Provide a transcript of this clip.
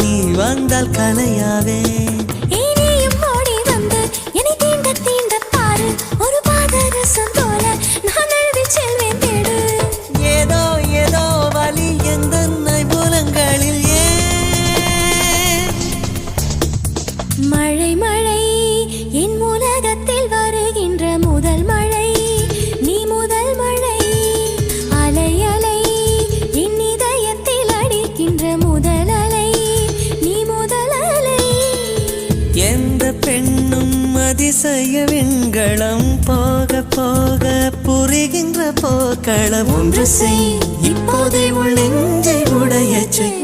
நீ வந்தால் கலையாவே இனியும் ஓடி வந்து என்னை தீண்ட தீண்ட பாரு ஒரு பாதரசம் போல நான் எழுதி செல்வேன் தேடு ஏதோ ஏதோ வலி எந்த புலங்களில் ஏன் மழை மழை என் உலகத்தில் வருகின்ற முதல் மழை நீ முதல் மழை அலை அலை என் இதயத்தில் அடிக்கின்ற முதல் அலை நீ முதல் அலை எந்த பெண்ணும் அதிசய விண்களம் போக போக புரிகின்ற போக்களம் ஒன்று செய் இப்போதே உள் நெஞ்சை உடையச் செய்